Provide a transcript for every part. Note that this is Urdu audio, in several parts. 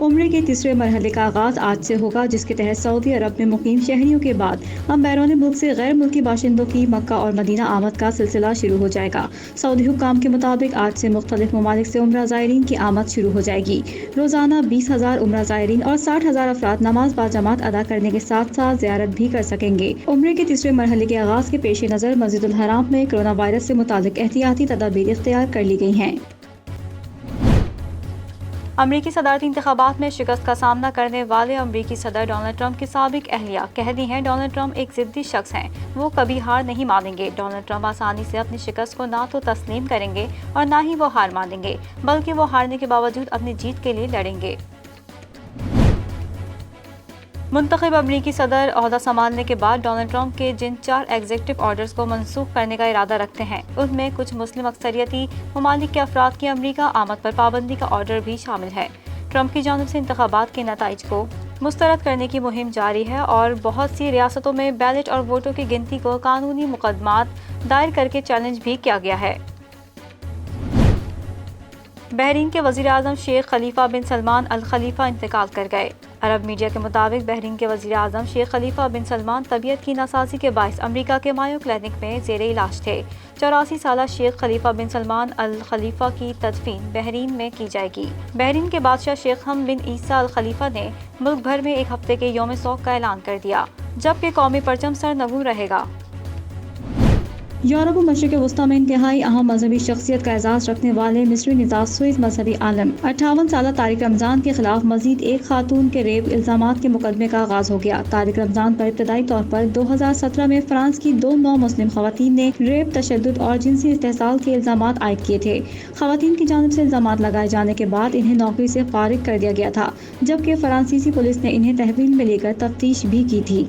عمرے کے تیسرے مرحلے کا آغاز آج سے ہوگا، جس کے تحت سعودی عرب میں مقیم شہریوں کے بعد اب بیرون ملک سے غیر ملکی باشندوں کی مکہ اور مدینہ آمد کا سلسلہ شروع ہو جائے گا۔ سعودی حکام کے مطابق آج سے مختلف ممالک سے عمرہ زائرین کی آمد شروع ہو جائے گی۔ روزانہ 20,000 عمرہ زائرین اور 60,000 افراد نماز باجماعت ادا کرنے کے ساتھ ساتھ زیارت بھی کر سکیں گے۔ عمرے کے تیسرے مرحلے کے آغاز کے پیش نظر مسجد الحرام میں کورونا وائرس سے متعلق احتیاطی تدابیر اختیار کر لی گئی ہیں۔ امریکی صدارتی انتخابات میں شکست کا سامنا کرنے والے امریکی صدر ڈونلڈ ٹرمپ کی سابق اہلیہ کہتی ہیں ڈونلڈ ٹرمپ ایک ضدی شخص ہیں، وہ کبھی ہار نہیں مانیں گے۔ ڈونلڈ ٹرمپ آسانی سے اپنی شکست کو نہ تو تسلیم کریں گے اور نہ ہی وہ ہار مانیں گے، بلکہ وہ ہارنے کے باوجود اپنی جیت کے لیے لڑیں گے۔ منتخب امریکی صدر عہدہ سنبھالنے کے بعد ڈونلڈ ٹرمپ کے جن 4 ایگزیکٹو آرڈرز کو منسوخ کرنے کا ارادہ رکھتے ہیں، ان میں کچھ مسلم اکثریتی ممالک کے افراد کی امریکہ آمد پر پابندی کا آرڈر بھی شامل ہے۔ ٹرمپ کی جانب سے انتخابات کے نتائج کو مسترد کرنے کی مہم جاری ہے اور بہت سی ریاستوں میں بیلٹ اور ووٹوں کی گنتی کو قانونی مقدمات دائر کر کے چیلنج بھی کیا گیا ہے۔ بحرین کے وزیر اعظم شیخ خلیفہ بن سلمان الخلیفہ انتقال کر گئے۔ عرب میڈیا کے مطابق بحرین کے وزیر اعظم شیخ خلیفہ بن سلمان طبیعت کی ناسازی کے باعث امریکہ کے مایو کلینک میں زیر علاج تھے۔ 84 سالہ شیخ خلیفہ بن سلمان الخلیفہ کی تدفین بحرین میں کی جائے گی۔ بحرین کے بادشاہ شیخ حمد بن عیسیٰ الخلیفہ نے ملک بھر میں ایک ہفتے کے یوم سوگ کا اعلان کر دیا، جبکہ قومی پرچم سرنگوں رہے گا۔ یورپ و مشرق وسطیٰ میں انتہائی اہم مذہبی شخصیت کا اعزاز رکھنے والے مصری نژاد سوئس مذہبی عالم 58 سالہ طارق رمضان کے خلاف مزید ایک خاتون کے ریپ الزامات کے مقدمے کا آغاز ہو گیا۔ طارق رمضان پر ابتدائی طور پر 2017 میں فرانس کی 2 نو مسلم خواتین نے ریپ، تشدد اور جنسی استحصال کے الزامات عائد کیے تھے۔ خواتین کی جانب سے الزامات لگائے جانے کے بعد انہیں نوکری سے فارغ کر دیا گیا تھا، جبکہ فرانسیسی پولیس نے انہیں تحویل میں لے کر تفتیش بھی کی تھی۔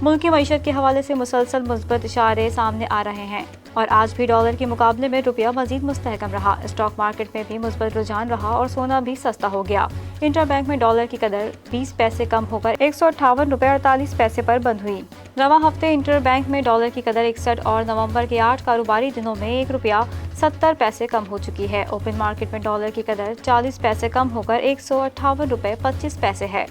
ملک کی معیشت کے حوالے سے مسلسل مثبت اشارے سامنے آ رہے ہیں اور آج بھی ڈالر کے مقابلے میں روپیہ مزید مستحکم رہا۔ اسٹاک مارکیٹ میں بھی مثبت رجحان رہا اور سونا بھی سستا ہو گیا۔ انٹر بینک میں ڈالر کی قدر 20 پیسے کم ہو کر 158 روپے 48 پیسے پر بند ہوئی۔ رواں ہفتے انٹر بینک میں ڈالر کی قدر 61 اور نومبر کے 8 کاروباری دنوں میں 1 روپیہ 70 پیسے کم ہو چکی ہے۔ اوپن مارکیٹ میں ڈالر کی قدر 40 پیسے کم ہو کر 158 روپے 25 پیسے ہے۔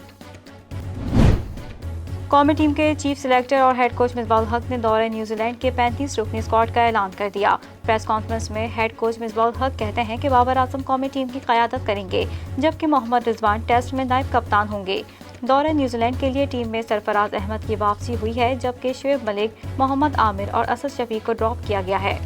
قومی ٹیم کے چیف سلیکٹر اور ہیڈ کوچ مصباح الحق نے دورہ نیوزی لینڈ کے 35 رکنی اسکواڈ کا اعلان کر دیا۔ پریس کانفرنس میں ہیڈ کوچ مصباح الحق کہتے ہیں کہ بابر اعظم قومی ٹیم کی قیادت کریں گے، جبکہ محمد رضوان ٹیسٹ میں نائب کپتان ہوں گے۔ دورہ نیوزی لینڈ کے لیے ٹیم میں سرفراز احمد کی واپسی ہوئی ہے، جبکہ شعیب ملک، محمد عامر اور اسد شفیق کو ڈراپ کیا گیا ہے۔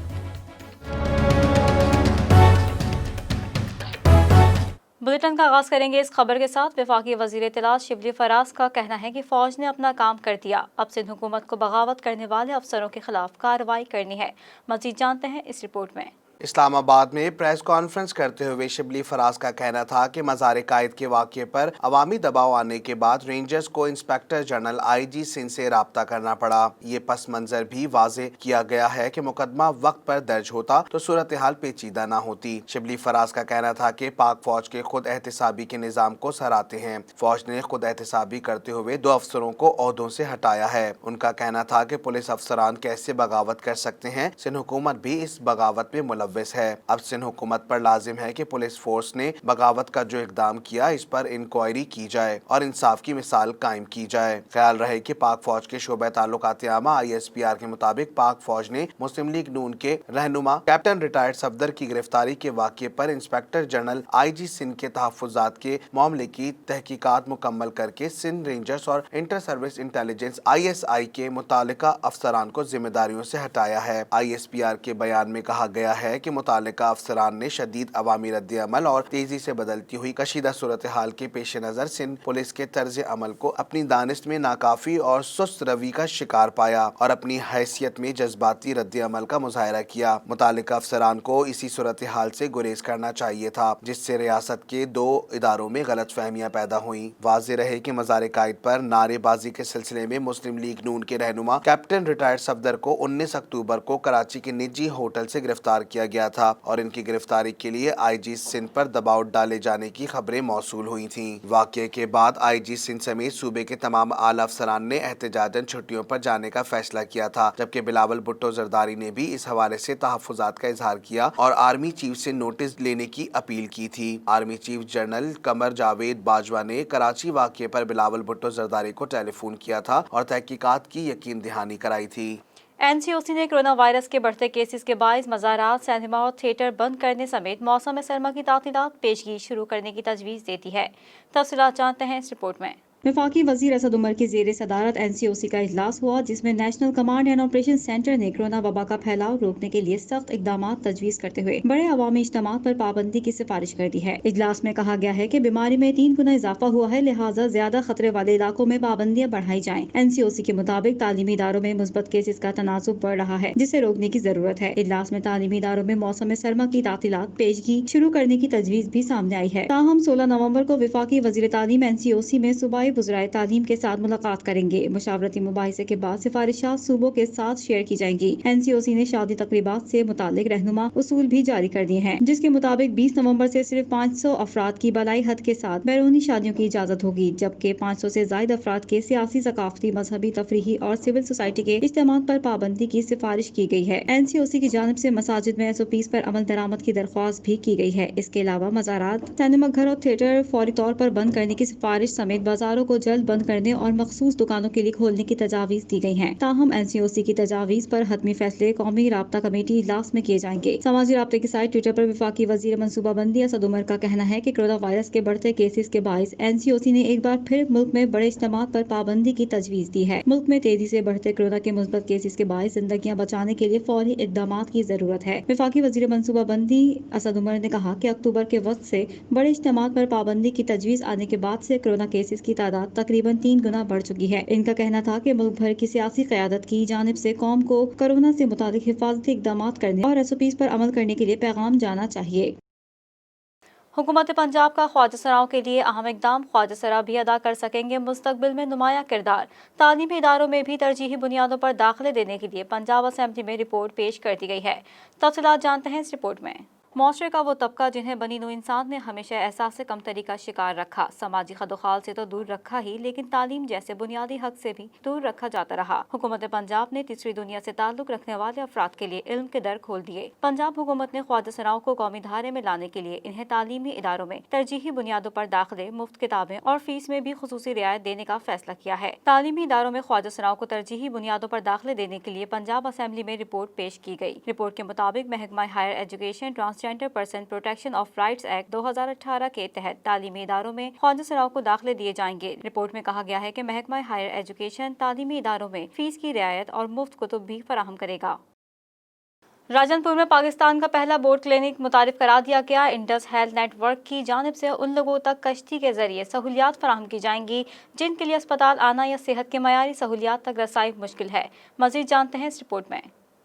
بلیٹن کا آغاز کریں گے اس خبر کے ساتھ۔ وفاقی وزیر اطلاعات شبلی فراز کا کہنا ہے کہ فوج نے اپنا کام کر دیا، اب سندھ حکومت کو بغاوت کرنے والے افسروں کے خلاف کارروائی کرنی ہے۔ مزید جانتے ہیں اس رپورٹ میں۔ اسلام آباد میں پریس کانفرنس کرتے ہوئے شبلی فراز کا کہنا تھا کہ مزار قائد کے واقعے پر عوامی دباؤ آنے کے بعد رینجرز کو انسپیکٹر جنرل آئی جی سندھ سے رابطہ کرنا پڑا۔ یہ پس منظر بھی واضح کیا گیا ہے کہ مقدمہ وقت پر درج ہوتا تو صورتحال پیچیدہ نہ ہوتی۔ شبلی فراز کا کہنا تھا کہ پاک فوج کے خود احتسابی کے نظام کو سراہتے ہیں۔ فوج نے خود احتسابی کرتے ہوئے 2 افسروں کو عہدوں سے ہٹایا ہے۔ ان کا کہنا تھا کہ پولیس افسران کیسے بغاوت کر سکتے ہیں، سندھ حکومت بھی اس بغاوت میں ملوث ہے۔ اب سندھ حکومت پر لازم ہے کہ پولیس فورس نے بغاوت کا جو اقدام کیا اس پر انکوائری کی جائے اور انصاف کی مثال قائم کی جائے۔ خیال رہے کہ پاک فوج کے شعبہ تعلقات عامہ ISPR کے مطابق پاک فوج نے مسلم لیگ نون کے رہنما کیپٹن ریٹائرڈ صفدر کی گرفتاری کے واقعے پر انسپیکٹر جنرل آئی جی سندھ کے تحفظات کے معاملے کی تحقیقات مکمل کر کے سندھ رینجرز اور انٹر سروس انٹیلیجنس ISI کے متعلقہ افسران کو ذمہ داریوں سے ہٹایا ہے۔ ISPR کے بیان میں کہا گیا ہے کہ متعلقہ افسران نے شدید عوامی رد عمل اور تیزی سے بدلتی ہوئی کشیدہ صورتحال کے پیش نظر سندھ پولیس کے طرز عمل کو اپنی دانست میں ناکافی اور سست روی کا شکار پایا اور اپنی حیثیت میں جذباتی رد عمل کا مظاہرہ کیا۔ متعلقہ افسران کو اسی صورتحال سے گریز کرنا چاہیے تھا جس سے ریاست کے 2 اداروں میں غلط فہمیاں پیدا ہوئیں۔ واضح رہے کہ مزار قائد پر نعرے بازی کے سلسلے میں مسلم لیگ نون کے رہنما کیپٹن ریٹائرڈ صفدر کو 19 اکتوبر کو کراچی کے نجی ہوٹل سے گرفتار کیا کیا گیا تھا اور ان کی گرفتاری کے لیے آئی جی سندھ پر دباؤ ڈالے جانے کی خبریں موصول ہوئی تھیں۔ واقعے کے بعد آئی جی سندھ سمیت صوبے کے تمام اعلیٰ افسران نے احتجاجاً چھٹیوں پر جانے کا فیصلہ کیا تھا، جبکہ بلاول بھٹو زرداری نے بھی اس حوالے سے تحفظات کا اظہار کیا اور آرمی چیف سے نوٹس لینے کی اپیل کی تھی۔ Army chief general Qamar Javed Bajwa نے کراچی واقعے پر بلاول بھٹو زرداری کو ٹیلی فون کیا تھا اور تحقیقات کی یقین دہانی کرائی تھی۔ این سی او سی نے کرونا وائرس کے بڑھتے کیسز کے باعث مزارات، سینما اور تھیٹر بند کرنے سمیت موسم سرما کی تعطیلات پیشگی شروع کرنے کی تجویز دیتی ہے۔ تفصیلات جانتے ہیں اس رپورٹ میں۔ وفاقی وزیر اسد عمر کی زیر صدارت این سی او سی کا اجلاس ہوا، جس میں national command and operation centre نے کرونا وبا کا پھیلاؤ روکنے کے لیے سخت اقدامات تجویز کرتے ہوئے بڑے عوامی اجتماعات پر پابندی کی سفارش کر دی ہے۔ اجلاس میں کہا گیا ہے کہ بیماری میں 3 گنا اضافہ ہوا ہے، لہٰذا زیادہ خطرے والے علاقوں میں پابندیاں بڑھائی جائیں۔ این سی او سی کے مطابق تعلیمی اداروں میں مثبت کیسز کا تناسب بڑھ رہا ہے، جسے روکنے کی ضرورت ہے۔ اجلاس میں تعلیمی اداروں میں موسم سرما کی تعطیلات پیشگی شروع کرنے کی تجویز بھی سامنے آئی ہے۔ تاہم 16 نومبر کو وفاقی وزیر تعلیم این سی او سی میں صوبائی وزرائے تعلیم کے ساتھ ملاقات کریں گے۔ مشاورتی مباحثے کے بعد سفارشات صوبوں کے ساتھ شیئر کی جائیں گی۔ این سی او سی نے شادی تقریبات سے متعلق رہنما اصول بھی جاری کر دیے ہیں، جس کے مطابق 20 نومبر سے صرف 500 افراد کی بالائی حد کے ساتھ بیرونی شادیوں کی اجازت ہوگی، جبکہ 500 سے زائد افراد کے سیاسی، ثقافتی، مذہبی، تفریحی اور سول سوسائٹی کے اجتماعات پر پابندی کی سفارش کی گئی ہے۔ این سی او سی کی جانب سے مساجد میں SOPs پر عمل درآمد کی درخواست بھی کی گئی ہے۔ اس کے علاوہ مزارات، سینما گھر اور تھیٹر فوری طور پر بند کرنے کی سفارش سمیت بازاروں کو جلد بند کرنے اور مخصوص دکانوں کے لیے کھولنے کی تجاویز دی گئی ہیں۔ تاہم این سی او سی کی تجاویز پر حتمی فیصلے قومی رابطہ کمیٹی اجلاس میں کیے جائیں گے۔ سماجی رابطے کی سائٹ ٹویٹر پر وفاقی وزیر منصوبہ بندی اسد عمر کا کہنا ہے کہ کرونا وائرس کے بڑھتے کیسز کے باعث این سی او سی نے ایک بار پھر ملک میں بڑے اجتماعات پر پابندی کی تجویز دی ہے۔ ملک میں تیزی سے بڑھتے کرونا کے مثبت کیسز کے باعث زندگیاں بچانے کے لیے فوری اقدامات کی ضرورت ہے۔ وفاقی وزیر منصوبہ بندی اسد عمر نے کہا کہ اکتوبر کے وقت سے بڑے اجتماعات پر پابندی کی تجویز آنے کے بعد سے کرونا کیسز کی تعداد تقریباً 3 گنا بڑھ چکی ہے۔ ان کا کہنا تھا کہ ملک بھر کی سیاسی قیادت کی جانب سے قوم کو کورونا سے متعلق حفاظتی اقدامات کرنے اور SOPs پر عمل کرنے کے لیے پیغام جانا چاہیے۔ حکومت پنجاب کا خواجہ سراؤں کے لیے اہم اقدام، خواجہ سرا بھی ادا کر سکیں گے مستقبل میں نمایاں کردار۔ تعلیمی اداروں میں بھی ترجیحی بنیادوں پر داخلے دینے کے لیے پنجاب اسمبلی میں رپورٹ پیش کر دی گئی ہے۔ تفصیلات جانتے ہیں اس رپورٹ میں۔ معاشرے کا وہ طبقہ جنہیں بنی نوع انسان نے ہمیشہ احساس کمتری کا شکار رکھا، سماجی خدوخال سے تو دور رکھا ہی، لیکن تعلیم جیسے بنیادی حق سے بھی دور رکھا جاتا رہا۔ حکومت پنجاب نے تیسری دنیا سے تعلق رکھنے والے افراد کے لیے علم کے در کھول دیے۔ پنجاب حکومت نے خواجہ سراؤں کو قومی دھارے میں لانے کے لیے انہیں تعلیمی اداروں میں ترجیحی بنیادوں پر داخلے، مفت کتابیں اور فیس میں بھی خصوصی رعایت دینے کا فیصلہ کیا ہے۔ تعلیمی اداروں میں خواجہ سراؤں کو ترجیحی بنیادوں پر داخلے دینے کے لیے پنجاب اسمبلی میں رپورٹ پیش کی گئی۔ رپورٹ کے مطابق محکمہ higher education transgender person protection of rights act 2018 کے تحت تعلیمی اداروں میں خواجہ سراؤں کو داخلے دیے جائیں گے۔ رپورٹ میں کہا گیا ہے کہ محکمہ ہائر ایجوکیشن تعلیمی اداروں میں فیس کی رعایت اور مفت کتب بھی فراہم کرے گا۔ راجن پور میں پاکستان کا پہلا بورڈ کلینک متعارف کرا دیا گیا۔ انڈس ہیلتھ نیٹ ورک کی جانب سے ان لوگوں تک کشتی کے ذریعے سہولیات فراہم کی جائیں گی جن کے لیے اسپتال آنا یا صحت کے معیاری سہولیات تک رسائی مشکل ہے۔ مزید جانتے ہیں اس رپورٹ میں۔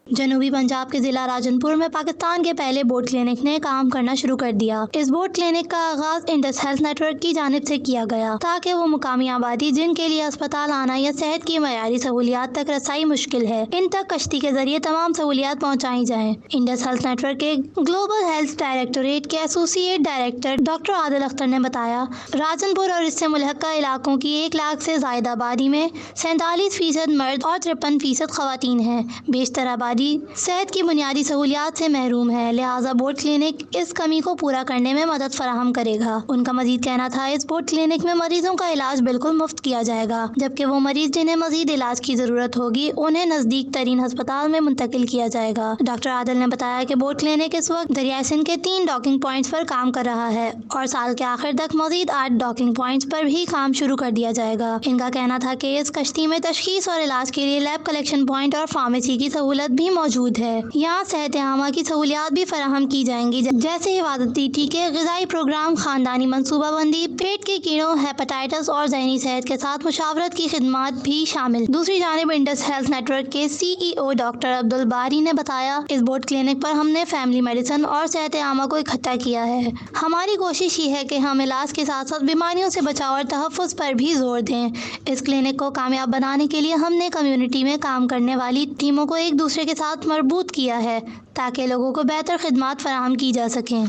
جنوبی پنجاب کے ضلع راجن پور میں پاکستان کے پہلے بورڈ کلینک نے کام کرنا شروع کر دیا۔ اس بورڈ کلینک کا آغاز انڈس ہیلتھ نیٹ ورک کی جانب سے کیا گیا تاکہ وہ مقامی آبادی جن کے لیے اسپتال آنا یا صحت کی معیاری سہولیات تک رسائی مشکل ہے، ان تک کشتی کے ذریعے تمام سہولیات پہنچائی جائیں۔ انڈس ہیلتھ نیٹ ورک کے گلوبل ہیلتھ ڈائریکٹوریٹ کے ایسوسیٹ ڈائریکٹر ڈاکٹر عادل اختر نے بتایا، راجن پور اور اس سے ملحقہ علاقوں کی 1 لاکھ سے زائد آبادی میں 47% مرد اور 53% خواتین ہیں۔ بیشتر آبادی صحت کی بنیادی سہولیات سے محروم ہے، لہٰذا بورڈ کلینک اس کمی کو پورا کرنے میں مدد فراہم کرے گا۔ ان کا مزید کہنا تھا، اس بورڈ کلینک میں مریضوں کا علاج بالکل مفت کیا جائے گا، جبکہ وہ مریض جنہیں مزید علاج کی ضرورت ہوگی انہیں نزدیک ترین ہسپتال میں منتقل کیا جائے گا۔ ڈاکٹر عادل نے بتایا کہ بورڈ کلینک اس وقت دریائے سندھ کے 3 ڈاکنگ پوائنٹس پر کام کر رہا ہے اور سال کے آخر تک مزید 8 ڈاکنگ پوائنٹس پر بھی کام شروع کر دیا جائے گا۔ ان کا کہنا تھا کہ اس کشتی میں تشخیص اور علاج کے لیے لیب کلیکشن پوائنٹ اور فارمیسی کی سہولت بھی موجود ہے۔ یہاں صحت عامہ کی سہولیات بھی فراہم کی جائیں گی، جیسے حفاظتی ٹیکے، غذائی پروگرام، خاندانی منصوبہ بندی، پیٹ کے کیڑوں، ہیپاٹائٹس اور ذہنی صحت کے ساتھ مشاورت کی خدمات بھی شامل۔ دوسری جانب انڈس ہیلتھ نیٹ ورک کے CEO ڈاکٹر عبدالباری نے بتایا، اس بورڈ کلینک پر ہم نے فیملی میڈیسن اور صحت عامہ کو اکٹھا کیا ہے۔ ہماری کوشش یہ ہے کہ ہم علاج کے ساتھ ساتھ بیماریوں سے بچاؤ اور تحفظ پر بھی زور دیں۔ اس کلینک کو کامیاب بنانے کے لیے ہم نے کمیونٹی میں کام کرنے والی ٹیموں کو ایک دوسرے کے کے ساتھ مربوط کیا ہے تاکہ لوگوں کو بہتر خدمات فراہم کی جا سکیں۔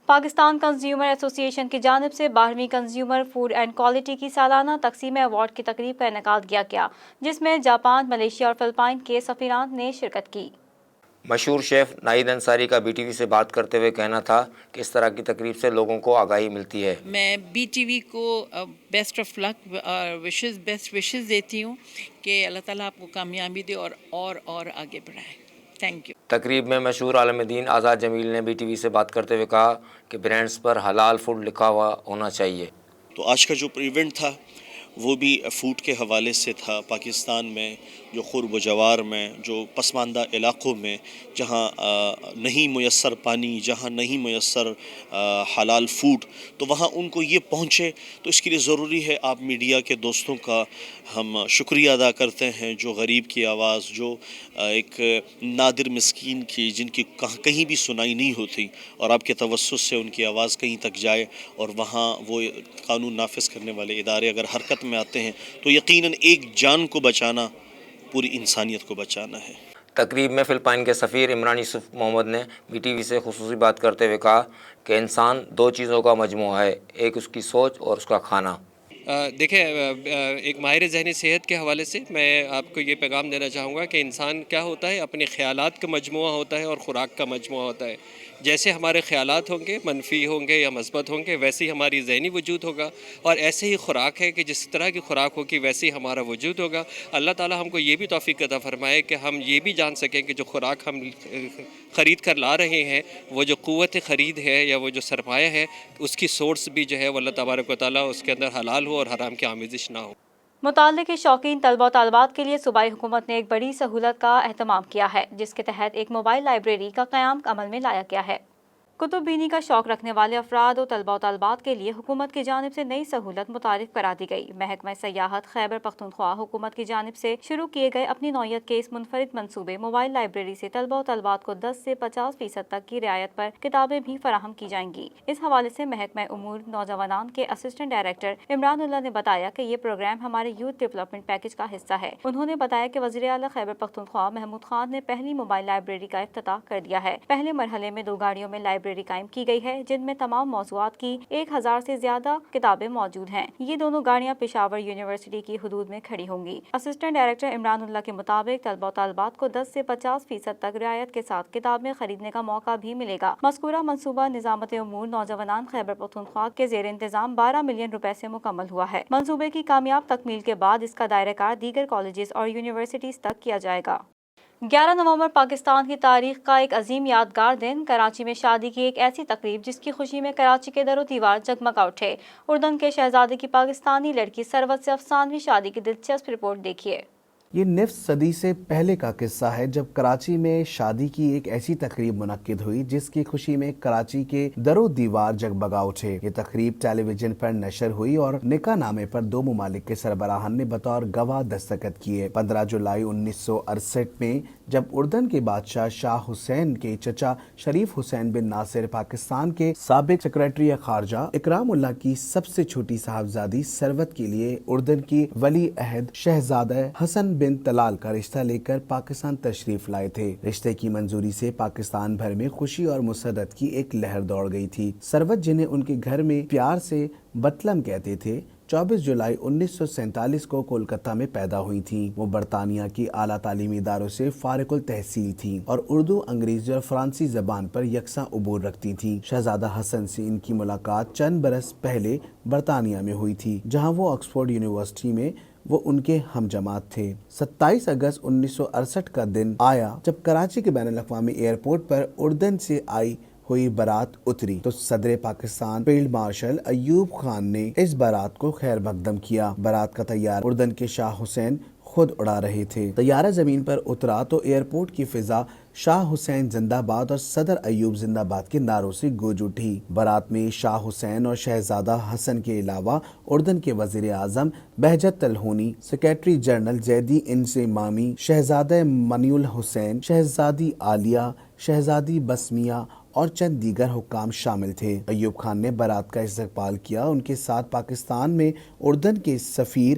پاکستان کنزیومر ایسوسی ایشن کی جانب سے 12ویں کنزیومر فوڈ اینڈ کوالٹی کی سالانہ تقسیم ایوارڈ کی تقریب کا انعقاد کیا گیا، جس میں جاپان، ملیشیا اور فلپائن کے سفیران نے شرکت کی۔ مشہور شیف ناہید انصاری کا بی ٹی وی سے بات کرتے ہوئے کہنا تھا کہ اس طرح کی تقریب سے لوگوں کو آگاہی ملتی ہے۔ میں بی ٹی وی کو best of luck best wishes دیتی ہوں کہ اللہ تعالیٰ آپ کو کامیابی دے اور آگے بڑھائے۔ Thank you. تقریب میں مشہور عالم دین آزاد جمیل نے بی ٹی وی سے بات کرتے ہوئے کہا کہ برانڈز پر حلال فوڈ لکھا ہوا ہونا چاہیے۔ تو آج کا جو ایونٹ تھا وہ بھی فوڈ کے حوالے سے تھا۔ پاکستان میں جو قرب و جوار میں، جو پسماندہ علاقوں میں جہاں نہیں میسر پانی، جہاں نہیں میسر حلال فوڈ، تو وہاں ان کو یہ پہنچے، تو اس کے لیے ضروری ہے آپ میڈیا کے دوستوں کا ہم شکریہ ادا کرتے ہیں، جو غریب کی آواز، جو ایک نادر مسکین کی، جن کی کہیں بھی سنائی نہیں ہوتی، اور آپ کے توسط سے ان کی آواز کہیں تک جائے، اور وہاں وہ قانون نافذ کرنے والے ادارے اگر حرکت میں آتے ہیں تو یقیناً ایک جان کو بچانا پوری انسانیت کو بچانا ہے۔ تقریب میں فلپائن کے سفیر عمران یوسف محمد نے بی ٹی وی سے خصوصی بات کرتے ہوئے کہا کہ انسان دو چیزوں کا مجموعہ ہے، ایک اس کی سوچ اور اس کا کھانا۔ دیکھیں، ایک ماہر ذہنی صحت کے حوالے سے میں آپ کو یہ پیغام دینا چاہوں گا کہ انسان کیا ہوتا ہے، اپنے خیالات کا مجموعہ ہوتا ہے اور خوراک کا مجموعہ ہوتا ہے۔ جیسے ہمارے خیالات ہوں گے، منفی ہوں گے یا مثبت ہوں گے، ویسے ہی ہماری ذہنی وجود ہوگا، اور ایسے ہی خوراک ہے کہ جس طرح کی خوراک ہوگی ویسے ہی ہمارا وجود ہوگا۔ اللہ تعالیٰ ہم کو یہ بھی توفیق عطا فرمائے کہ ہم یہ بھی جان سکیں کہ جو خوراک ہم خرید کر لا رہے ہیں، وہ جو قوت خرید ہے یا وہ جو سرمایہ ہے، اس کی سورس بھی جو ہے وہ اللہ تبارک و تعالیٰ اس کے اندر حلال ہو اور حرام کی آمیزش نہ ہو۔ مطالعے کے شوقین طلبہ و طالبات کے لیے صوبائی حکومت نے ایک بڑی سہولت کا اہتمام کیا ہے، جس کے تحت ایک موبائل لائبریری کا قیام عمل میں لایا گیا ہے۔ کتب بینی کا شوق رکھنے والے افراد و طلبہ و طالبات کے لیے حکومت کی جانب سے نئی سہولت متعارف کرا دی گئی۔ محکمہ سیاحت خیبر پختونخوا حکومت کی جانب سے شروع کیے گئے اپنی نوعیت کے اس منفرد منصوبے موبائل لائبریری سے طلبہ و طالبات کو 10 سے 50% تک کی رعایت پر کتابیں بھی فراہم کی جائیں گی۔ اس حوالے سے محکمہ امور نوجوانان کے اسسٹنٹ ڈائریکٹر عمران اللہ نے بتایا کہ یہ پروگرام ہمارے یوتھ ڈیولپمنٹ پیکج کا حصہ ہے۔ انہوں نے بتایا کہ وزیر اعلیٰ خیبر پختونخوا محمود خان نے پہلی موبائل لائبریری کا افتتاح کر دیا ہے۔ پہلے مرحلے میں 2 گاڑیوں میں لائبریری قائم کی گئی ہے، جن میں تمام موضوعات کی 1000 سے زیادہ کتابیں موجود ہیں۔ یہ دونوں گاڑیاں پشاور یونیورسٹی کی حدود میں کھڑی ہوں گی۔ اسسٹنٹ ڈائریکٹر عمران اللہ کے مطابق طلبہ و طالبات کو 10 سے 50% تک رعایت کے ساتھ کتابیں خریدنے کا موقع بھی ملے گا۔ مذکورہ منصوبہ نظامت امور نوجوانان خیبر پختونخوا کے زیر انتظام 12 ملین روپے سے مکمل ہوا ہے۔ منصوبے کی کامیاب تکمیل کے بعد اس کا دائرہ کار دیگر کالجز اور یونیورسٹیز تک کیا جائے گا۔ 11 نومبر پاکستان کی تاریخ کا ایک عظیم یادگار دن، کراچی میں شادی کی ایک ایسی تقریب جس کی خوشی میں کراچی کے در و دیوار جگمگا اٹھے۔ اردن کے شہزادے کی پاکستانی لڑکی ثروت سے افسانوی شادی کی دلچسپ رپورٹ دیکھیے۔ یہ نصف صدی سے پہلے کا قصہ ہے جب کراچی میں شادی کی ایک ایسی تقریب منعقد ہوئی جس کی خوشی میں کراچی کے در و دیوار جگمگا اٹھے۔ یہ تقریب ٹیلی ویژن پر نشر ہوئی اور نکاح نامے پر 2 ممالک کے سربراہان نے بطور گواہ دستخط کیے۔ 15 جولائی 1968 میں جب اردن کے بادشاہ شاہ حسین کے چچا شریف حسین بن ناصر پاکستان کے سابق سیکریٹری خارجہ اکرام اللہ کی سب سے چھوٹی صاحبزادی ثروت کے لیے اردن کی ولی عہد شہزادہ حسن بن طلال کا رشتہ لے کر پاکستان تشریف لائے تھے۔ رشتے کی منظوری سے پاکستان بھر میں خوشی اور مسرت کی ایک لہر دوڑ گئی تھی۔ ثروت، جنہیں ان کے گھر میں پیار سے بتلم کہتے تھے، 24 جولائی 1947 کو کولکتہ میں پیدا ہوئی تھیں۔ وہ برطانیہ کی اعلیٰ تعلیمی اداروں سے فارغ التحصیل تھیں اور اردو، انگریزی اور فرانسی زبان پر یکساں عبور رکھتی تھیں۔ شہزادہ حسن سے ان کی ملاقات چند برس پہلے برطانیہ میں ہوئی تھی، جہاں وہ آکسفورڈ یونیورسٹی میں وہ ان کے ہم جماعت تھے۔ 27 اگست 1968 کا دن آیا جب کراچی کے بین الاقوامی ایئرپورٹ پر اردن سے آئی ہوئی بارات اتری تو صدر پاکستان فیلڈ مارشل ایوب خان نے اس بارات کو خیر مقدم کیا۔ بارات کا طیارہ اردن کے شاہ حسین خود اڑا رہے تھے۔ طیارہ زمین پر اترا تو ایئرپورٹ کی فضا شاہ حسین زندہ باد اور صدر ایوب زندہ باد کے نعروں سے گونج اٹھی۔ بارات میں شاہ حسین اور شہزادہ حسن کے علاوہ اردن کے وزیر اعظم بہجت تلہونی، سیکریٹری جنرل زیدی انضمامی، شہزادہ منی الحسین، شہزادی عالیہ، شہزادی بسمیہ اور چند دیگر حکام شامل تھے۔ ایوب خان نے بارات کا استقبال کیا۔ ان کے ساتھ پاکستان میں اردن کے سفیر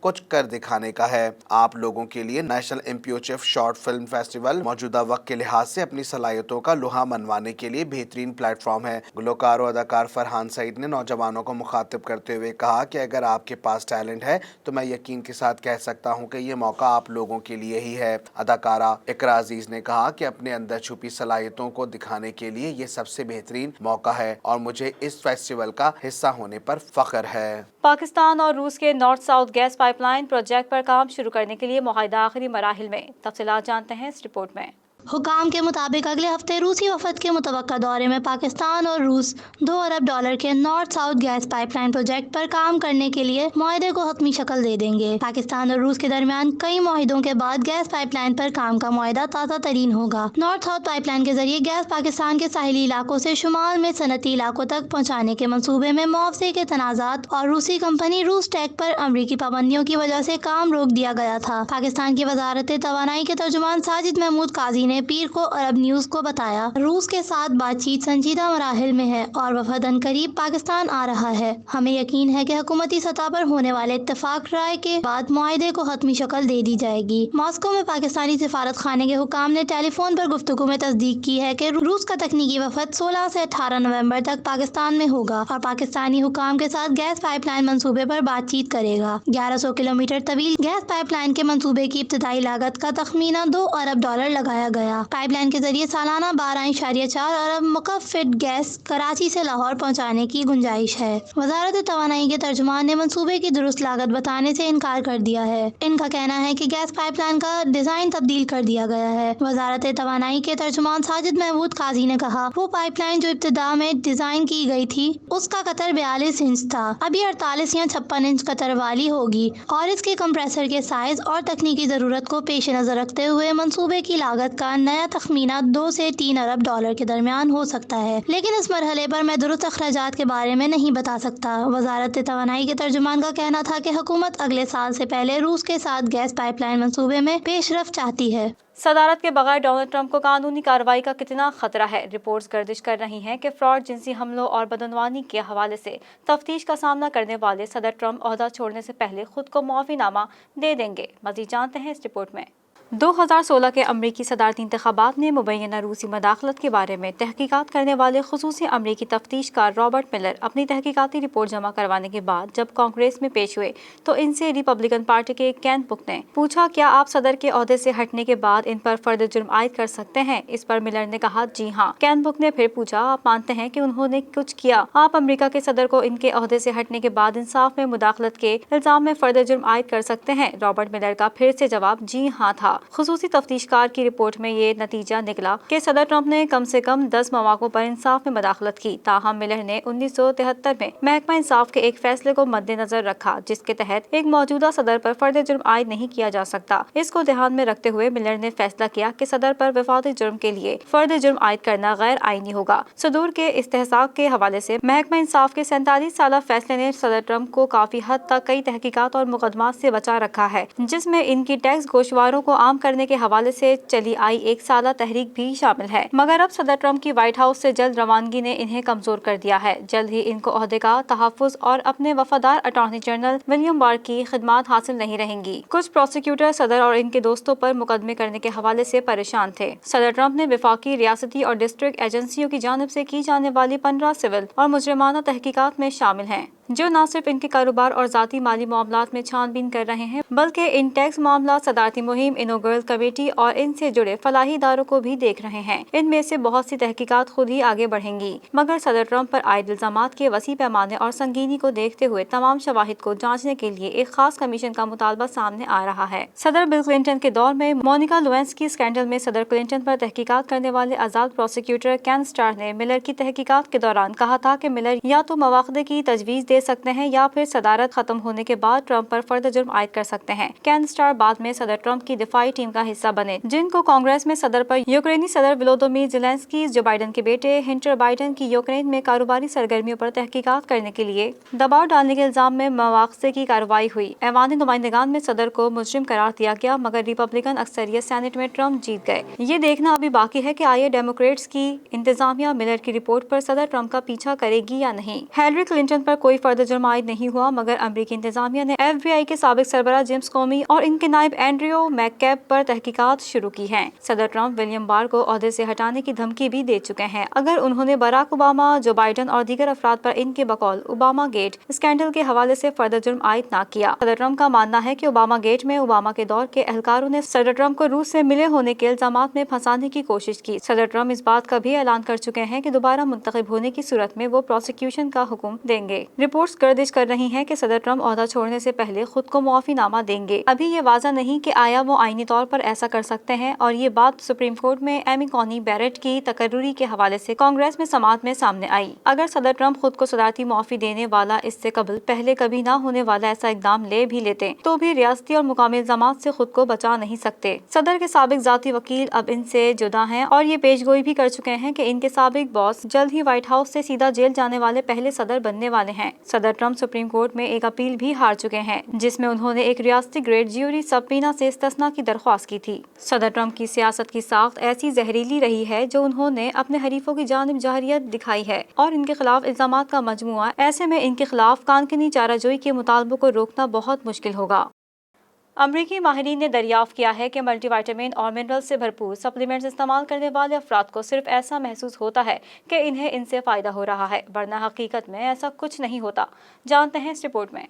کچھ کر دکھانے کا ہے. آپ لوگوں کے لیے نیشنل امپیوچو شارٹ فلم فیسٹیول موجودہ وقت کے لحاظ سے اپنی صلاحیتوں کا لوہا منوانے کے لیے بہترین پلیٹ فارم ہے. گلوکار و اداکار فرحان سعید نے نوجوانوں کو مخاطب کرتے ہوئے کہا کہ اگر آپ کے پاس ٹیلنٹ ہے تو میں یقین کے ساتھ کہہ سکتا ہوں کہ یہ موقع آپ لوگوں کے لیے ہی ہے. اداکارہ اقرا عزیز نے کہا کہ اپنے اندر چھپی صلاحیتوں کو دکھانے کے لیے یہ سب سے بہترین موقع ہے اور مجھے اس فیسٹیول کا حصہ ہونے پر فخر ہے. پاکستان اور روس کے north south gas pipeline project پر کام شروع کرنے کے لیے معاہدہ آخری مراحل میں. تفصیلات جانتے ہیں اس رپورٹ میں. حکام کے مطابق اگلے ہفتے روسی وفد کے متوقع دورے میں پاکستان اور روس $2 ارب کے north south gas pipeline project پر کام کرنے کے لیے معاہدے کو حتمی شکل دے دیں گے. پاکستان اور روس کے درمیان کئی معاہدوں کے بعد گیس پائپ لائن پر کام کا معاہدہ تازہ ترین ہوگا. نارتھ ساؤتھ پائپ لائن کے ذریعے گیس پاکستان کے ساحلی علاقوں سے شمال میں صنعتی علاقوں تک پہنچانے کے منصوبے میں معاوضے کے تنازعات اور روسی کمپنی روس ٹیک پر امریکی پابندیوں کی وجہ سے کام روک دیا گیا تھا. پاکستان کی وزارت توانائی کے ترجمان ساجد محمود قاضی نے پیر کو عرب نیوز کو بتایا روس کے ساتھ بات چیت سنجیدہ مراحل میں ہے اور وفد عنقریب پاکستان آ رہا ہے. ہمیں یقین ہے کہ حکومتی سطح پر ہونے والے اتفاق رائے کے بعد معاہدے کو حتمی شکل دے دی جائے گی. ماسکو میں پاکستانی سفارت خانے کے حکام نے ٹیلی فون پر گفتگو میں تصدیق کی ہے کہ روس کا تکنیکی وفد 16 سے 18 نومبر تک پاکستان میں ہوگا اور پاکستانی حکام کے ساتھ گیس پائپ لائن منصوبے پر بات چیت کرے گا. 1100 کلومیٹر طویل گیس پائپ لائن کے منصوبے کی ابتدائی لاگت کا تخمینہ $2 ارب لگایا گیا. پائپ لائن کے ذریعے سالانہ 12.4 ارب مکعب فٹ گیس کراچی سے لاہور پہنچانے کی گنجائش ہے. وزارت توانائی کے ترجمان نے منصوبے کی درست لاگت بتانے سے انکار کر دیا ہے. ان کا کہنا ہے کہ گیس پائپ لائن کا ڈیزائن تبدیل کر دیا گیا ہے. وزارت توانائی کے ترجمان ساجد محمود قاضی نے کہا وہ پائپ لائن جو ابتدا میں ڈیزائن کی گئی تھی اس کا قطر 42 انچ تھا. اب یہ 48 یا 56 انچ قطر والی ہوگی اور اس کے کمپریسر کے سائز اور تکنیکی ضرورت کو پیش نظر رکھتے ہوئے منصوبے کی لاگت کا نیا تخمینہ $2 سے $3 ارب کے درمیان ہو سکتا ہے. لیکن اس مرحلے پر میں درست اخراجات کے بارے میں نہیں بتا سکتا. وزارت توانائی کے ترجمان کا کہنا تھا کہ حکومت اگلے سال سے پہلے روس کے ساتھ گیس پائپ لائن منصوبے میں پیش رفت چاہتی ہے. صدارت کے بغیر ڈونلڈ ٹرمپ کو قانونی کارروائی کا کتنا خطرہ ہے. رپورٹس گردش کر رہی ہیں کہ فراڈ، جنسی حملوں اور بدعنوانی کے حوالے سے تفتیش کا سامنا کرنے والے صدر ٹرمپ عہدہ چھوڑنے سے پہلے خود کو معافی نامہ دے دیں گے. مزید جانتے ہیں اس رپورٹ میں. 2016 کے امریکی صدارتی انتخابات میں مبینہ روسی مداخلت کے بارے میں تحقیقات کرنے والے خصوصی امریکی تفتیش کار رابرٹ ملر اپنی تحقیقاتی رپورٹ جمع کروانے کے بعد جب کانگریس میں پیش ہوئے تو ان سے ریپبلکن پارٹی کے کین بک نے پوچھا کیا آپ صدر کے عہدے سے ہٹنے کے بعد ان پر فرد جرم عائد کر سکتے ہیں. اس پر ملر نے کہا جی ہاں. کین بک نے پھر پوچھا آپ مانتے ہیں کہ انہوں نے کچھ کیا؟ آپ امریکہ کے صدر کو ان کے عہدے سے ہٹنے کے بعد انصاف میں مداخلت کے الزام میں فرد جرم عائد کر سکتے ہیں؟ رابرٹ ملر کا پھر سے جواب جی ہاں تھا. خصوصی تفتیشکار کی رپورٹ میں یہ نتیجہ نکلا کہ صدر ٹرمپ نے کم سے کم 10 مواقع پر انصاف میں مداخلت کی. تاہم ملر نے 1973 میں محکمہ انصاف کے ایک فیصلے کو مد نظر رکھا جس کے تحت ایک موجودہ صدر پر فرد جرم عائد نہیں کیا جا سکتا. اس کو دھیان میں رکھتے ہوئے ملر نے فیصلہ کیا کہ صدر پر وفاقی جرم کے لیے فرد جرم عائد کرنا غیر آئینی ہوگا. صدور کے استحقاق کے حوالے سے محکمہ انصاف کے 47 سالہ فیصلے نے صدر ٹرمپ کو کافی حد تک کئی تحقیقات اور مقدمات سے بچا رکھا ہے جس میں ان کی ٹیکس گوشواروں کو عام کرنے کے حوالے سے چلی آئی ایک سالہ تحریک بھی شامل ہے. مگر اب صدر ٹرمپ کی وائٹ ہاؤس سے جلد روانگی نے انہیں کمزور کر دیا ہے. جلد ہی ان کو عہدے کا تحفظ اور اپنے وفادار اٹارنی جنرل ولیم بار کی خدمات حاصل نہیں رہیں گی. کچھ پروسیکیوٹر صدر اور ان کے دوستوں پر مقدمے کرنے کے حوالے سے پریشان تھے. صدر ٹرمپ نے وفاقی، ریاستی اور ڈسٹرکٹ ایجنسیوں کی جانب سے کی جانے والی 15 سول اور مجرمانہ تحقیقات میں شامل ہیں جو نہ صرف ان کے کاروبار اور ذاتی مالی معاملات میں چھان بین کر رہے ہیں بلکہ ان ٹیکس معاملات، صدارتی مہم، انوگرل کمیٹی اور ان سے جڑے فلاحی اداروں کو بھی دیکھ رہے ہیں. ان میں سے بہت سی تحقیقات خود ہی آگے بڑھیں گی. مگر صدر ٹرمپ پر عائد الزامات کے وسیع پیمانے اور سنگینی کو دیکھتے ہوئے تمام شواہد کو جانچنے کے لیے ایک خاص کمیشن کا مطالبہ سامنے آ رہا ہے. صدر بل کلنٹن کے دور میں مونیکا لیوینسکی اسکینڈل میں صدر کلنٹن پر تحقیقات کرنے والے آزاد پروسیکیوٹر کین اسٹار نے ملر کی تحقیقات کے دوران کہا تھا کہ ملر یا تو مواخذے کی تجویز دے سکتے ہیں یا پھر صدارت ختم ہونے کے بعد ٹرمپ پر فرد جرم عائد کر سکتے ہیں. کین اسٹار بعد میں صدر ٹرمپ کی دفاعی ٹیم کا حصہ بنے جن کو کانگریس میں صدر پر یوکرینی صدر ولودیمیر زیلنسکی، جو بائیڈن کے بیٹے ہنٹر بائیڈن کی یوکرین میں کاروباری سرگرمیوں پر تحقیقات کرنے کے لیے دباؤ ڈالنے کے الزام میں مواخذے کی کارروائی ہوئی. ایوان نمائندگان میں صدر کو مجرم قرار دیا گیا مگر ریپبلکن اکثریت سینٹ میں ٹرمپ جیت گئے. یہ دیکھنا ابھی باقی ہے کہ آئے ڈیموکریٹس کی انتظامیہ ملر کی رپورٹ پر صدر ٹرمپ کا پیچھا کرے گی یا نہیں. ہیلری کلنٹن پر کوئی فرد جرم عائد نہیں ہوا، مگر امریکی انتظامیہ نے FBI کے سابق سربراہ جیمز کومی اور ان کے نائب اینڈریو میک پر تحقیقات شروع کی ہیں۔ صدر ٹرمپ ولیم بار کو عہدے سے ہٹانے کی دھمکی بھی دے چکے ہیں اگر انہوں نے باراک اوباما، جو بائیڈن اور دیگر افراد پر ان کے بقول اوباما گیٹ اسکینڈل کے حوالے سے فرد جرم عائد نہ کیا۔ صدر ٹرمپ کا ماننا ہے کہ اوباما گیٹ میں اوباما کے دور کے اہلکاروں نے صدر ٹرمپ کو روس سے ملے ہونے کے الزامات میں پھنسانے کی کوشش کی۔ صدر ٹرمپ اس بات کا بھی اعلان کر چکے ہیں کہ دوبارہ منتخب ہونے کی صورت میں وہ پروسیکیوشن کا حکم دیں گے۔ رپورٹس گردش کر رہی ہیں کہ صدر ٹرمپ عہدہ چھوڑنے سے پہلے خود کو معافی نامہ دیں گے۔ ابھی یہ واضح نہیں کہ آیا وہ آئینی طور پر ایسا کر سکتے ہیں، اور یہ بات سپریم کورٹ میں ایمی کونی بیرٹ کی تقرری کے حوالے سے کانگریس میں سماعت میں سامنے آئی۔ اگر صدر ٹرمپ خود کو صدارتی معافی دینے والا اس سے قبل پہلے کبھی نہ ہونے والا ایسا اقدام لے بھی لیتے تو بھی ریاستی اور مقامی الزامات سے خود کو بچا نہیں سکتے۔ صدر کے سابق ذاتی وکیل اب ان سے جدا ہیں اور یہ پیش گوئی بھی کر چکے ہیں کہ ان کے سابق باس جلد ہی وائٹ ہاؤس سے سیدھا جیل جانے والے پہلے صدر بننے والے ہیں۔ صدر ٹرمپ سپریم کورٹ میں ایک اپیل بھی ہار چکے ہیں جس میں انہوں نے ایک ریاستی گریڈ جیوری سبپینا سے استثنا کی درخواست کی تھی۔ صدر ٹرمپ کی سیاست کی ساخت ایسی زہریلی رہی ہے جو انہوں نے اپنے حریفوں کی جانب جارحیت دکھائی ہے اور ان کے خلاف الزامات کا مجموعہ، ایسے میں ان کے خلاف کانکنی چارہ جوئی کے مطالبوں کو روکنا بہت مشکل ہوگا۔ امریکی ماہرین نے دریافت کیا ہے کہ ملٹی وائٹامن اور منرل سے بھرپور سپلیمنٹس استعمال کرنے والے افراد کو صرف ایسا محسوس ہوتا ہے کہ انہیں ان سے فائدہ ہو رہا ہے، ورنہ حقیقت میں ایسا کچھ نہیں ہوتا۔ جانتے ہیں اس رپورٹ میں۔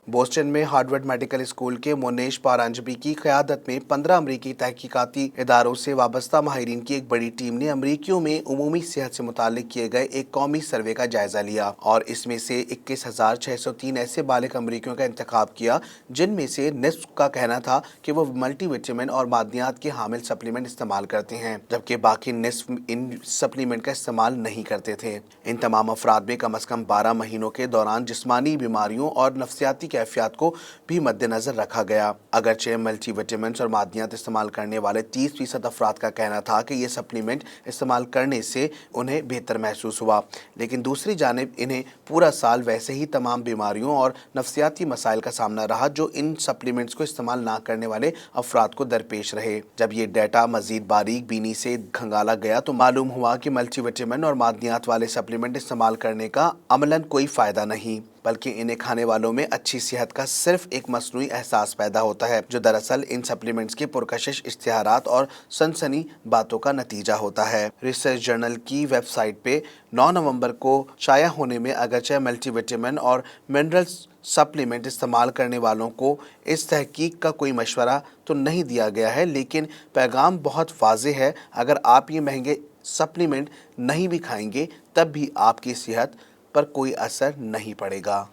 بوسٹن میں ہارورڈ میڈیکل اسکول کے مونیش پارانجبی کی قیادت میں 15 امریکی تحقیقاتی اداروں سے وابستہ ماہرین کی ایک بڑی ٹیم نے امریکیوں میں عمومی صحت سے متعلق کیے گئے ایک قومی سروے کا جائزہ لیا اور اس میں سے 21,603 ایسے بالغ امریکیوں کا انتخاب کیا جن میں سے نصف کا کہنا تھا کہ وہ ملٹی وٹامن اور معدنیات کے حامل سپلیمنٹ استعمال کرتے ہیں، جبکہ باقی نصف ان سپلیمنٹ کا استعمال نہیں کرتے تھے۔ ان تمام افراد میں کم از کم 12 مہینوں کے دوران جسمانی بیماریوں اور نفسیاتی کیفیات کو بھی مد نظر رکھا گیا۔ اگرچہ ملٹی وٹامنس اور معدنیات استعمال کرنے والے 30% افراد کا کہنا تھا کہ یہ سپلیمنٹ استعمال کرنے سے انہیں بہتر محسوس ہوا، لیکن دوسری جانب انہیں پورا سال ویسے ہی تمام بیماریوں اور نفسیاتی مسائل کا سامنا رہا جو ان سپلیمنٹس کو استعمال نہ کرنے والے افراد کو درپیش رہے۔ جب یہ ڈیٹا مزید باریک بینی سے کھنگالا گیا تو معلوم ہوا کہ ملٹی وٹامن اور معدنیات والے سپلیمنٹ استعمال کرنے کا عملاً کوئی فائدہ نہیں، بلکہ انہیں کھانے والوں میں اچھی صحت کا صرف ایک مصنوعی احساس پیدا ہوتا ہے، جو دراصل ان سپلیمنٹس کے پرکشش اشتہارات اور سنسنی باتوں کا نتیجہ ہوتا ہے۔ ریسرچ جرنل کی ویب سائٹ پہ 9 نومبر کو شائع ہونے میں اگرچہ ملٹی وٹامن اور منرلز سپلیمنٹ استعمال کرنے والوں کو اس تحقیق کا کوئی مشورہ تو نہیں دیا گیا ہے، لیکن پیغام بہت واضح ہے۔ اگر آپ یہ مہنگے سپلیمنٹ نہیں بھی کھائیں گے تب بھی آپ کی صحت پر کوئی اثر نہیں پڑے گا۔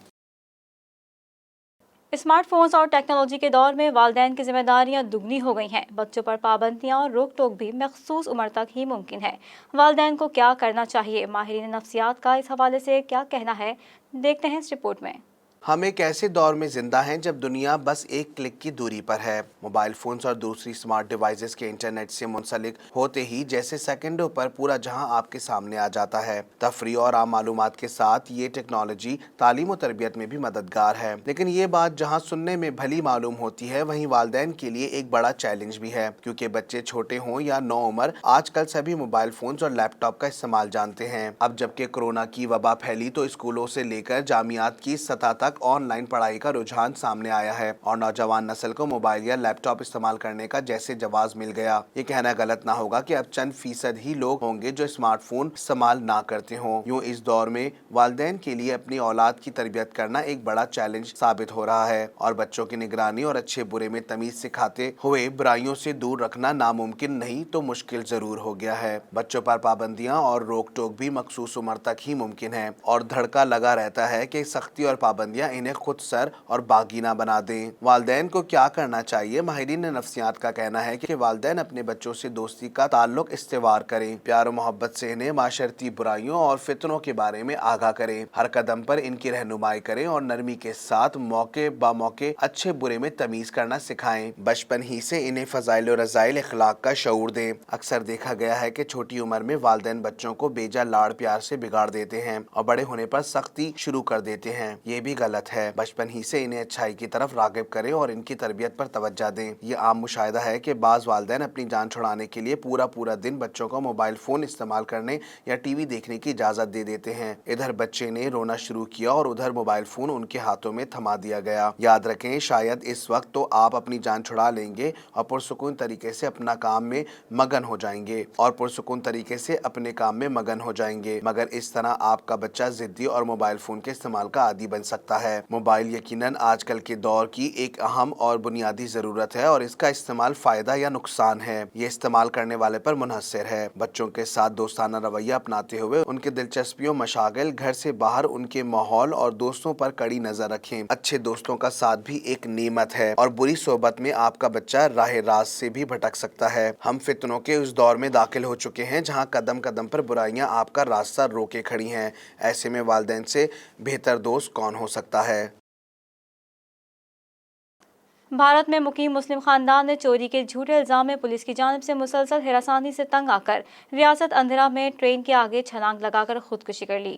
اسمارٹ فونز اور ٹیکنالوجی کے دور میں والدین کی ذمہ داریاں دگنی ہو گئی ہیں۔ بچوں پر پابندیاں اور روک ٹوک بھی مخصوص عمر تک ہی ممکن ہے۔ والدین کو کیا کرنا چاہیے؟ ماہرین نفسیات کا اس حوالے سے کیا کہنا ہے؟ دیکھتے ہیں اس رپورٹ میں۔ ہم ایک ایسے دور میں زندہ ہیں جب دنیا بس ایک کلک کی دوری پر ہے۔ موبائل فونز اور دوسری اسمارٹ ڈیوائسز کے انٹرنیٹ سے منسلک ہوتے ہی جیسے سیکنڈوں پر پورا جہاں آپ کے سامنے آ جاتا ہے۔ تفریح اور عام معلومات کے ساتھ یہ ٹیکنالوجی تعلیم و تربیت میں بھی مددگار ہے، لیکن یہ بات جہاں سننے میں بھلی معلوم ہوتی ہے وہیں والدین کے لیے ایک بڑا چیلنج بھی ہے، کیونکہ بچے چھوٹے ہوں یا نو عمر آج کل سبھی موبائل فونز اور لیپ ٹاپ کا استعمال جانتے ہیں۔ اب جبکہ کورونا کی وبا پھیلی تو اسکولوں سے لے کر جامعات کی سطح تک آن لائن پڑھائی کا رجحان سامنے آیا ہے اور نوجوان نسل کو موبائل یا لیپ ٹاپ استعمال کرنے کا جیسے جواز مل گیا۔ یہ کہنا غلط نہ ہوگا کہ اب چند فیصد ہی لوگ ہوں گے جو اسمارٹ فون استعمال نہ کرتے ہوں۔ یوں اس دور میں والدین کے لیے اپنی اولاد کی تربیت کرنا ایک بڑا چیلنج ثابت ہو رہا ہے اور بچوں کی نگرانی اور اچھے برے میں تمیز سکھاتے ہوئے برائیوں سے دور رکھنا ناممکن نہیں تو مشکل ضرور ہو گیا ہے۔ بچوں پر پابندیاں اور روک ٹوک بھی مخصوص عمر تک ہی ممکن ہے اور دھڑکا لگا رہتا ہے کہ سختی اور پابندیاں انہیں خود سر اور باغی نہ بنا دیں۔ والدین کو کیا کرنا چاہیے؟ ماہرین نفسیات کا کہنا ہے کہ والدین اپنے بچوں سے دوستی کا تعلق استوار کریں، پیار و محبت سے انہیں معاشرتی برائیوں اور فتنوں کے بارے میں آگاہ کریں، ہر قدم پر ان کی رہنمائی کریں اور نرمی کے ساتھ موقع با موقع اچھے برے میں تمیز کرنا سکھائیں۔ بچپن ہی سے انہیں فضائل و رذائل اخلاق کا شعور دیں۔ اکثر دیکھا گیا ہے کہ چھوٹی عمر میں والدین بچوں کو بیجا لاڑ پیار سے بگاڑ دیتے ہیں اور بڑے ہونے پر سختی شروع کر دیتے ہیں۔ یہ بھی غلط غلط ہے. بچپن ہی سے انہیں اچھائی کی طرف راغب کریں اور ان کی تربیت پر توجہ دیں. یہ عام مشاہدہ ہے کہ بعض والدین اپنی جان چھڑانے کے لیے پورا دن بچوں کو موبائل فون استعمال کرنے یا ٹی وی دیکھنے کی اجازت دے دیتے ہیں. ادھر بچے نے رونا شروع کیا اور ادھر موبائل فون ان کے ہاتھوں میں تھما دیا گیا. یاد رکھیں شاید اس وقت تو آپ اپنی جان چھڑا لیں گے اور پرسکون طریقے سے اپنا کام میں مگن ہو جائیں گے مگر اس طرح آپ کا بچہ ضدی اور موبائل فون کے استعمال کا عادی بن سکتا ہے. موبائل یقیناً آج کل کے دور کی ایک اہم اور بنیادی ضرورت ہے اور اس کا استعمال فائدہ یا نقصان ہے یہ استعمال کرنے والے پر منحصر ہے. بچوں کے ساتھ دوستانہ رویہ اپناتے ہوئے ان کے دلچسپیوں، مشاغل، گھر سے باہر ان کے ماحول اور دوستوں پر کڑی نظر رکھیں. اچھے دوستوں کا ساتھ بھی ایک نعمت ہے اور بری صحبت میں آپ کا بچہ راہ راست سے بھی بھٹک سکتا ہے. ہم فتنوں کے اس دور میں داخل ہو چکے ہیں جہاں قدم قدم پر برائیاں آپ کا راستہ روکے کھڑی ہیں. ایسے میں والدین سے بہتر دوست کون ہو سکتا ہے؟ بھارت میں مقیم مسلم خاندان نے چوری کے جھوٹے الزام میں پولیس کی جانب سے مسلسل ہراسانی سے تنگ آ کر ریاست اندھرا میں ٹرین کے آگے چھلانگ لگا کر خودکشی کر لی.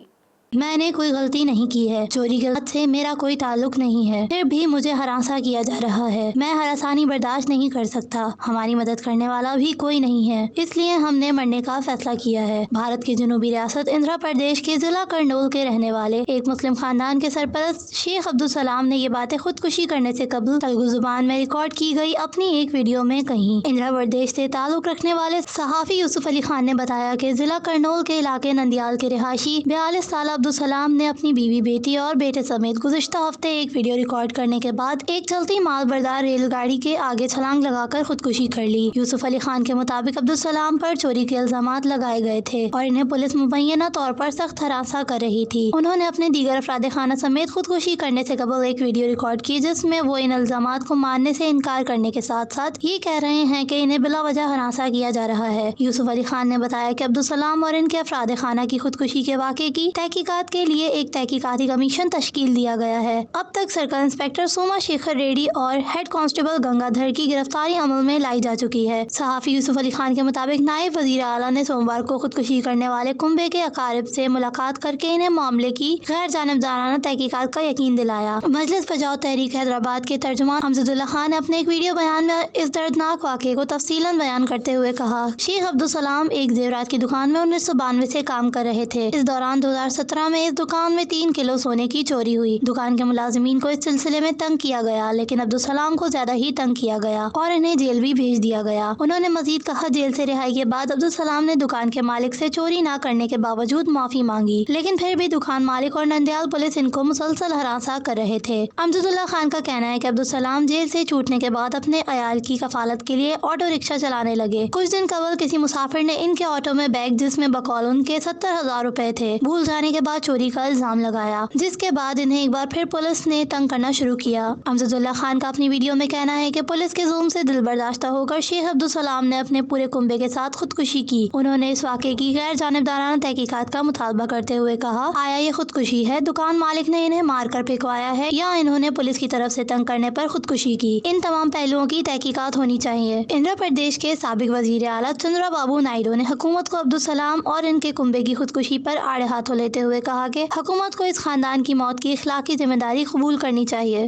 میں نے کوئی غلطی نہیں کی ہے. چوری کے غلط سے میرا کوئی تعلق نہیں ہے. پھر بھی مجھے ہراساں کیا جا رہا ہے. میں ہراسانی برداشت نہیں کر سکتا. ہماری مدد کرنے والا بھی کوئی نہیں ہے. اس لیے ہم نے مرنے کا فیصلہ کیا ہے. بھارت کی جنوبی ریاست آندھرا پردیش کے ضلع کرنول کے رہنے والے ایک مسلم خاندان کے سرپرست شیخ عبدالسلام نے یہ باتیں خودکشی کرنے سے قبل تلگو زبان میں ریکارڈ کی گئی اپنی ایک ویڈیو میں کہیں. آندھرا پردیش سے تعلق رکھنے والے صحافی یوسف علی خان نے بتایا کہ ضلع کرنول کے علاقے نندیال کے رہائشی 42 سالہ عبدالسلام نے اپنی بیوی، بیٹی اور بیٹے سمیت گزشتہ ہفتے ایک ویڈیو ریکارڈ کرنے کے بعد ایک چلتی مال بردار ریل گاڑی کے آگے چھلانگ لگا کر خودکشی کر لی. یوسف علی خان کے مطابق عبدالسلام پر چوری کے الزامات لگائے گئے تھے اور انہیں پولیس مبینہ طور پر سخت ہراساں کر رہی تھی. انہوں نے اپنے دیگر افراد خانہ سمیت خودکشی کرنے سے قبل ایک ویڈیو ریکارڈ کی جس میں وہ ان الزامات کو ماننے سے انکار کرنے کے ساتھ ساتھ یہ کہہ رہے ہیں کہ انہیں بلا وجہ ہراساں کیا جا رہا ہے. یوسف علی خان نے بتایا کہ عبدالسلام اور ان کے افراد خانہ کی خودکشی کے واقعے کی تحقیقات کے لیے ایک تحقیقاتی کمیشن تشکیل دیا گیا ہے. اب تک سرکل انسپکٹر سوما شیکھر ریڈی اور ہیڈ کانسٹیبل گنگا دھر کی گرفتاری عمل میں لائی جا چکی ہے. صحافی یوسف علی خان کے مطابق نائب وزیر اعلیٰ نے سوموار کو خودکشی کرنے والے کنبے کے اقارب سے ملاقات کر کے انہیں معاملے کی غیر جانبدارانہ تحقیقات کا یقین دلایا. مجلس بچاؤ تحریک حیدرآباد کے ترجمان امجد اللہ خان نے اپنے ایک ویڈیو بیان میں اس دردناک واقعے کو تفصیلاً بیان کرتے ہوئے کہا: شیخ عبدالسلام ایک زیورات کی دکان میں 1992 سے کام کر رہے تھے. اس دوران 2017 میں اس دکان میں 3 کلو سونے کی چوری ہوئی. دکان کے ملازمین کو اس سلسلے میں تنگ کیا گیا لیکن عبدالسلام کو زیادہ ہی تنگ کیا گیا اور انہیں جیل بھی بھیج دیا گیا. انہوں نے مزید کہا جیل سے رہائی کے بعد عبدالسلام نے دکان کے مالک سے چوری نہ کرنے کے باوجود معافی مانگی لیکن پھر بھی دکان مالک اور نندیال پولیس ان کو مسلسل ہراساں کر رہے تھے. امجد اللہ خان کا کہنا ہے کہ عبدالسلام جیل سے چھوٹنے کے بعد اپنے عیال کی کفالت کے لیے آٹو رکشہ چلانے لگے. کچھ دن قبل کسی مسافر نے ان کے آٹو میں بیگ جس میں بقول ان کے 70,000 روپے تھے بھول جانے کے بعد چوری کا الزام لگایا جس کے بعد انہیں ایک بار پھر پولیس نے تنگ کرنا شروع کیا. امجد اللہ خان کا اپنی ویڈیو میں کہنا ہے کہ پولیس کے ظلم سے دل برداشتہ ہو کر شیخ عبدالسلام نے اپنے پورے کنبے کے ساتھ خودکشی کی. انہوں نے اس واقعے کی غیر جانبدارانہ تحقیقات کا مطالبہ کرتے ہوئے کہا: آیا یہ خودکشی ہے؟ دکان مالک نے انہیں مار کر پھینکوایا ہے یا انہوں نے پولیس کی طرف سے تنگ کرنے پر خودکشی کی؟ ان تمام پہلوؤں کی تحقیقات ہونی چاہیے. آندھرا پردیش کے سابق وزیر اعلیٰ چندرا بابو نائیڈو نے حکومت کو عبدالسلام اور ان کے کنبے کی خودکشی پر آڑے ہاتھوں لیتے ہوئے کہا کہ حکومت کو اس خاندان کی موت کی اخلاقی ذمہ داری قبول کرنی چاہیے.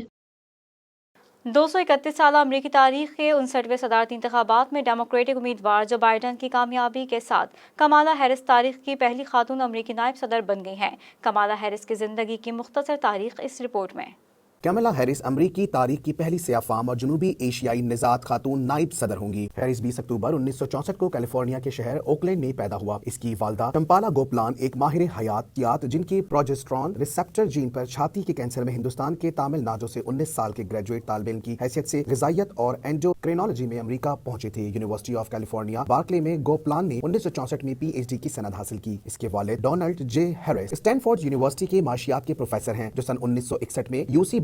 231 سالہ امریکی تاریخ کے 59ویں صدارتی انتخابات میں ڈیموکریٹک امیدوار جو بائیڈن کی کامیابی کے ساتھ کمالا ہیرس تاریخ کی پہلی خاتون امریکی نائب صدر بن گئی ہیں. کمالا ہیرس کی زندگی کی مختصر تاریخ اس رپورٹ میں. کمالا ہیرس امریکی تاریخ کی پہلی سیاہ فام اور جنوبی ایشیائی نژاد خاتون نائب صدر ہوں گی. ہیرس 20 اکتوبر 1964 کو کیلیفورنیا کے شہر اوکلینڈ میں پیدا ہوا. اس کی والدہ ٹمپالا گوپلان ایک ماہر حیاتیات جن کی پروجسٹرون ریسپٹر جین پر چھاتی کے کینسر میں ہندوستان کے تامل ناڈو سے 19 سال کے گریجویٹ طالب علم کی حیثیت سے غذائیت اور اینڈوکرینالوجی میں امریکہ پہنچے تھے. یونیورسٹی آف کیلیفورنیا بارکلے میں گوپلان نے 1964 میں PhD کی سند حاصل کی. اس کے والد ڈونلڈ جے ہیرس اسٹینفورڈ یونیورسٹی کے معاشیات کے پروفیسر ہیں جو سن 1961 میں UC